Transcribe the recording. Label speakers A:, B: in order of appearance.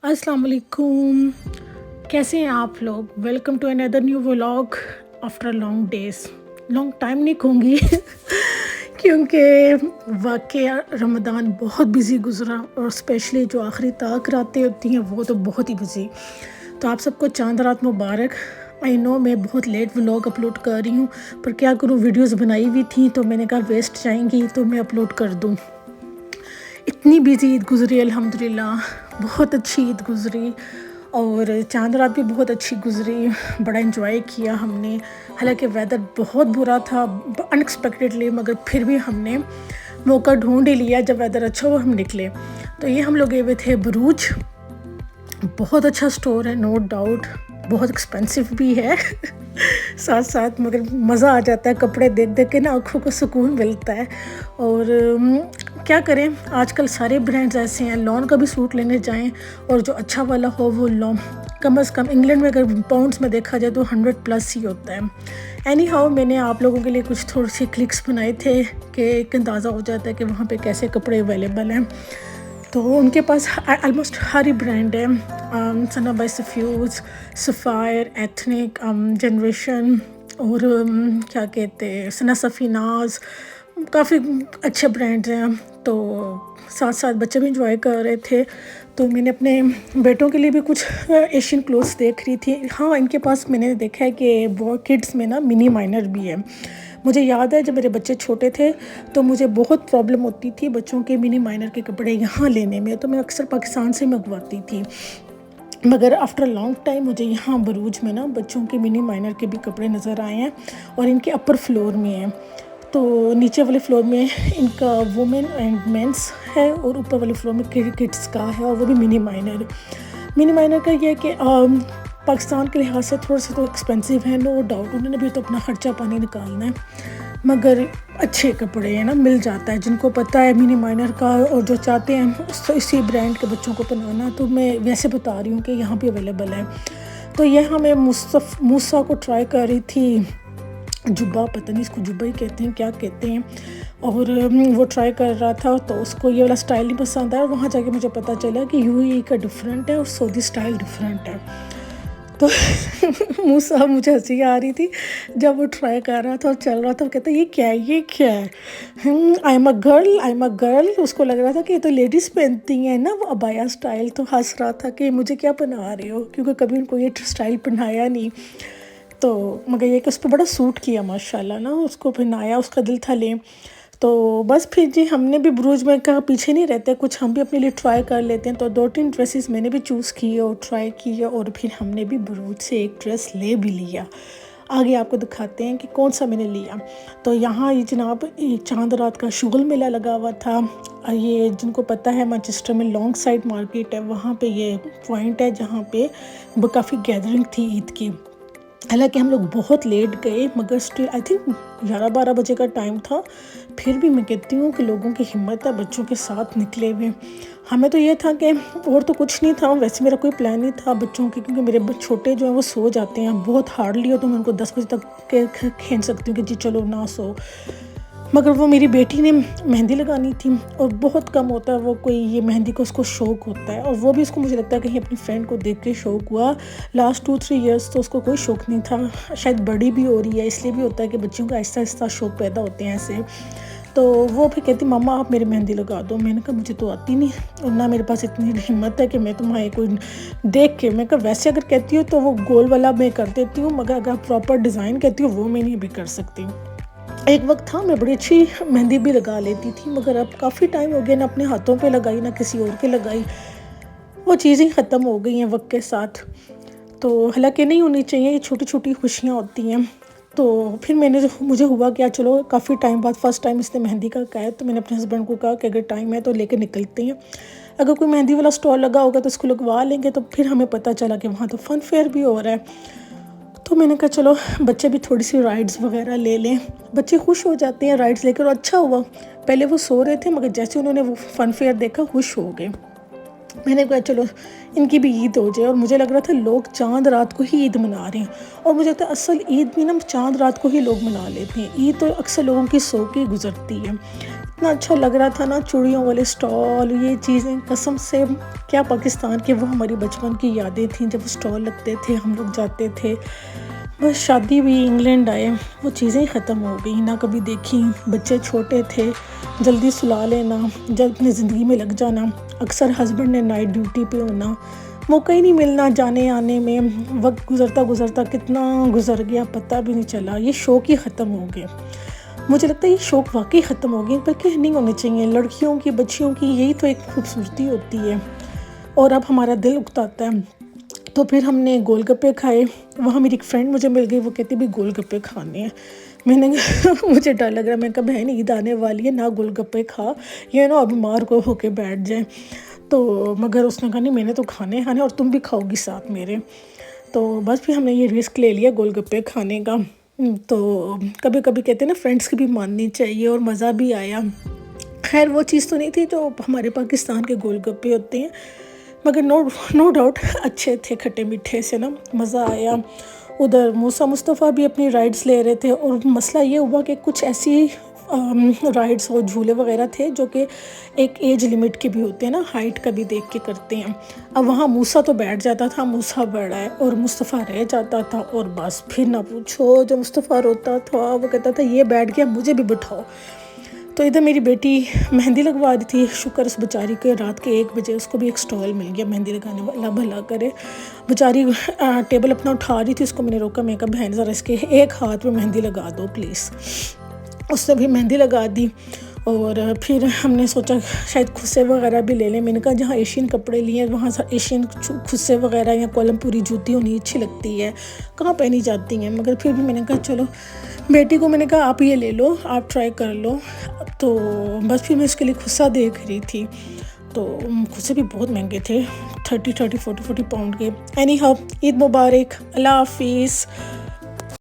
A: अस्सलाम वालेकुम। कैसे हैं आप लोग? Welcome to another new vlog after long days. Long time नहीं कहूँगी क्योंकि वाकया रमज़ान बहुत बिज़ी गुज़रा और स्पेशली जो आखिरी तक रातें होती हैं वो तो बहुत ही बिज़ी। तो आप सबको चांद रात मुबारक। आई नो मैं बहुत लेट व्लॉग अपलोड कर रही हूँ, पर क्या करूँ, वीडियोस बनाई हुई थी तो मैंने कहा वेस्ट जाएंगी तो मैं अपलोड कर दूँ। इतनी बिजी ईद गुज़री अल्हम्दुलिल्लाह, बहुत अच्छी ईद गुज़री और चांद रात भी बहुत अच्छी गुज़री। बड़ा एंजॉय किया हमने। हालांकि वेदर बहुत बुरा था अनएक्सपेक्टेडली, मगर फिर भी हमने मौका ढूंढ ही लिया। जब वेदर अच्छा हुआ हम निकले। तो ये हम लोग गए हुए थे बरूज। बहुत अच्छा स्टोर है, नो डाउट, बहुत एक्सपेंसिव भी है साथ साथ मगर मज़ा आ जाता है। कपड़े देख देख के ना आँखों को सुकून मिलता है। और क्या करें, आजकल सारे ब्रांड्स ऐसे हैं, लॉन का भी सूट लेने जाएं और जो अच्छा वाला हो वो लो। कम से कम इंग्लैंड में अगर पाउंड्स में देखा जाए तो 100+ ही होता है। एनी हाउ, मैंने आप लोगों के लिए कुछ थोड़ी सी क्लिक्स बनाए थे कि एक अंदाज़ा हो जाता है कि वहाँ पे कैसे कपड़े अवेलेबल हैं। तो उनके पास ऑलमोस्ट हर ही ब्रांड है, सना बाय सफ्यूज, सफ़ायर, एथनिक, जनरेशन और क्या कहते हैं सना सफ़ीनाज, काफ़ी अच्छे ब्रांड्स हैं। तो साथ साथ बच्चे भी इंजॉय कर रहे थे। तो मैंने अपने बेटों के लिए भी कुछ एशियन क्लोथ्स देख रही थी। हाँ, इनके पास मैंने देखा है कि वो किड्स में ना मिनी माइनर भी है। मुझे याद है जब मेरे बच्चे छोटे थे तो मुझे बहुत प्रॉब्लम होती थी बच्चों के मिनी माइनर के कपड़े यहाँ लेने में, तो मैं अक्सर पाकिस्तान से मंगवाती थी। मगर आफ्टर लॉन्ग टाइम मुझे यहाँ बरूज में ना बच्चों के मिनी माइनर के भी कपड़े नज़र आए हैं और इनके अपर फ्लोर में हैं। तो नीचे वाले फ्लोर में इनका वुमेन एंड मेंस है और ऊपर वाले फ्लोर में किड्स का है, और वो भी मिनी माइनर। मिनी माइनर का ये है कि पाकिस्तान के लिहाज से थोड़ा सा तो एक्सपेंसिव है, नो डाउट, उन्होंने भी तो अपना ख़र्चा पानी निकालना है, मगर अच्छे कपड़े हैं ना, मिल जाता है। जिनको पता है मिनी माइनर का और जो चाहते हैं इसी ब्रांड के बच्चों को पहनाना, तो मैं वैसे बता रही हूँ कि यहाँ पे अवेलेबल है। तो यहाँ मैं मूसा को ट्राई कर रही थी, जुब्बा, पता नहीं इसको जुब्बा ही कहते हैं क्या कहते हैं, और वो ट्राई कर रहा था तो उसको ये वाला स्टाइल नहीं पसंद आया। और वहाँ जाके मुझे पता चला कि यूएई का डिफरेंट है और सऊदी स्टाइल डिफरेंट है। तो मूसा, मुझे हंसी आ रही थी जब वो ट्राई कर रहा था और चल रहा था। वो कहता ये क्या है, ये क्या है, आई एम अ गर्ल। उसको लग रहा था कि ये तो लेडीज़ पहनती हैं ना वो अबाया स्टाइल। तो हंस रहा था कि मुझे क्या पहना रहे हो, क्योंकि कभी उनको ये स्टाइल पहनाया नहीं। तो मगर ये कि उस पर बड़ा सूट किया माशाल्लाह ना, उसको पहनाया, उसका दिल था ले। तो बस फिर जी हमने भी बरूज में कहा पीछे नहीं रहते, कुछ हम भी अपने लिए ट्राई कर लेते हैं। तो 2-3 ड्रेसेस मैंने भी चूज़ किए और ट्राई किए, और फिर हमने भी बरूज से एक ड्रेस ले भी लिया। आगे आपको दिखाते हैं कि कौन सा मैंने लिया। तो यहाँ ये जनाब चांद रात का शुगल मेला लगा हुआ था। ये जिनको पता है मैनचेस्टर में लॉन्ग साइड मार्केट है, वहाँ पे ये पॉइंट है जहाँ पे काफ़ी गैदरिंग थी ईद की। हालांकि हम लोग बहुत लेट गए, मगर स्टिल आई थिंक 11-12 बजे का टाइम था। फिर भी मैं कहती हूँ कि लोगों की हिम्मत है, बच्चों के साथ निकले हुए। हमें तो ये था कि और तो कुछ नहीं था, वैसे मेरा कोई प्लान नहीं था बच्चों के, क्योंकि मेरे छोटे जो हैं वो सो जाते हैं बहुत हार्डली हो, तो मैं उनको 10 बजे तक खींच सकती हूँ कि जी चलो ना सो। मगर वो मेरी बेटी ने मेहंदी लगानी थी और बहुत कम होता है वो कोई ये मेहंदी का उसको शौक़ होता है, और वो भी उसको मुझे लगता है कहीं अपनी फ्रेंड को देख के शौक़ हुआ। लास्ट 2-3 इयर्स तो उसको कोई शौक़ नहीं था, शायद बड़ी भी हो रही है, इसलिए भी होता है कि बच्चों को आहिस्ता आहिस्ता शौक़ पैदा होते हैं ऐसे। तो वो फिर कहती मम्मा आप मेरी मेहंदी लगा दो। मैंने कहा मुझे तो आती नहीं और ना मेरे पास इतनी हिम्मत है कि मैं तुम्हारे कोई देख के, मैं कहा वैसे अगर कहती हूँ तो वो गोल वाला मैं कर देती हूँ, मगर अगर प्रॉपर डिज़ाइन कहती हूँ वो मैं नहीं भी कर सकती। एक वक्त था मैं बड़ी अच्छी मेहंदी भी लगा लेती थी, मगर अब काफ़ी टाइम हो गया, ना अपने हाथों पे लगाई ना किसी और के लगाई। वो चीज़ें ख़त्म हो गई हैं वक्त के साथ। तो हालांकि नहीं होनी चाहिए, ये छोटी छोटी खुशियाँ होती हैं। तो फिर मुझे हुआ क्या, चलो काफ़ी टाइम बाद फर्स्ट टाइम इसने मेहंदी का कहा है, तो मैंने अपने हस्बैंड को कहा कि अगर टाइम है तो लेकर निकलते हैं। अगर कोई मेहंदी वाला स्टॉल लगा होगा तो उसको लगवा लेंगे। तो फिर हमें पता चला कि वहाँ तो फ़न फेयर भी हो रहा है। तो मैंने कहा चलो बच्चे भी थोड़ी सी राइड्स वगैरह ले लें, बच्चे खुश हो जाते हैं राइड्स लेकर। अच्छा हुआ, पहले वो सो रहे थे, मगर जैसे उन्होंने वो फ़न फेयर देखा खुश हो गए। میں نے کہا چلو ان کی بھی عید ہو جائے، اور مجھے لگ رہا تھا لوگ چاند رات کو ہی عید منا رہے ہیں، اور مجھے لگتا ہے اصل عید بھی نا چاند رات کو ہی لوگ منا لیتے ہیں، عید تو اکثر لوگوں کی سو کے گزرتی ہے۔ اتنا اچھا لگ رہا تھا نا، چوڑیوں والے اسٹال، یہ چیزیں، قسم سے کیا پاکستان کے وہ ہماری بچپن کی یادیں تھیں جب اسٹال لگتے تھے، ہم لوگ جاتے تھے۔ بس شادی بھی انگلینڈ آئے، وہ چیزیں ہی ختم ہو گئی، نہ کبھی دیکھیں، بچے چھوٹے تھے، جلدی سلا لینا، جب اپنی زندگی میں لگ جانا، اکثر ہسبینڈ نے نائٹ ڈیوٹی پہ ہونا، موقع ہی نہیں ملنا جانے آنے میں، وقت گزرتا گزرتا کتنا گزر گیا پتہ بھی نہیں چلا، یہ شوق ہی ختم ہو گئے۔ مجھے لگتا ہے یہ شوق واقعی ختم ہو گئے، بلکہ نہیں ہونے چاہیے، لڑکیوں کی، بچیوں کی یہی تو ایک خوبصورتی ہوتی ہے۔ اور اب ہمارا دل اکتاتا ہے، تو پھر ہم نے گول گپے کھائے، وہاں میری ایک فرینڈ مجھے مل گئی، وہ کہتی بھی گول گپے کھانے ہیں، میں نے مجھے ڈر لگ رہا ہے، میں کہا بہن عید آنے والی ہے، نہ گول گپے کھا، یہ نا اب بیمار کو ہو کے بیٹھ جائیں، تو مگر اس نے کہا نہیں میں نے تو کھانے اور تم بھی کھاؤ گی ساتھ میرے، تو بس پھر ہم نے یہ رسک لے لیا گول گپے کھانے کا۔ تو کبھی کبھی کہتے ہیں نا فرینڈس کی بھی ماننی چاہیے، اور مزہ بھی آیا۔ خیر وہ چیز تو نہیں تھی جو ہمارے پاکستان کے گول گپے ہوتے ہیں، مگر نو ڈاؤٹ اچھے تھے، کھٹے میٹھے سے نا، مزہ آیا۔ ادھر موسیٰ مصطفیٰ بھی اپنی رائڈس لے رہے تھے، اور مسئلہ یہ ہوا کہ کچھ ایسی رائڈس اور جھولے وغیرہ تھے جو کہ ایک ایج لمٹ کے بھی ہوتے ہیں نا، ہائٹ کا بھی دیکھ کے کرتے ہیں۔ اب وہاں موسیٰ تو بیٹھ جاتا تھا، موسیٰ بڑا ہے، اور مصطفیٰ رہ جاتا تھا، اور بس پھر نہ پوچھو، جو مصطفیٰ روتا تھا وہ کہتا تھا یہ بیٹھ گیا مجھے بھی بٹھاؤ۔ تو ادھر میری بیٹی مہندی لگوا رہی تھی، شکر اس بیچاری کے رات کے 1 بجے اس کو بھی ایک سٹال مل گیا مہندی لگانے والا، بھلا کرے، بیچاری ٹیبل اپنا اٹھا رہی تھی، اس کو میں نے روکا، میں کہا بہن ذرا اس کے ایک ہاتھ میں مہندی لگا دو پلیز، اس نے بھی مہندی لگا دی۔ اور پھر ہم نے سوچا شاید خصے وغیرہ بھی لے لیں، میں نے کہا جہاں ایشین کپڑے لیے وہاں ایشین خصے وغیرہ یا کولم پوری جوتی ہونی اچھی لگتی ہے، کہاں پہنی جاتی ہیں، مگر پھر بھی میں نے کہا چلو، بیٹی کو میں نے کہا آپ یہ لے لو، آپ ٹرائی کر لو، تو بس پھر میں اس کے لیے خصہ دیکھ رہی تھی، تو خصے بھی بہت مہنگے تھے، 30 40 40 پاؤنڈ کے۔ اینی ہاؤ، عید مبارک، اللہ حافظ۔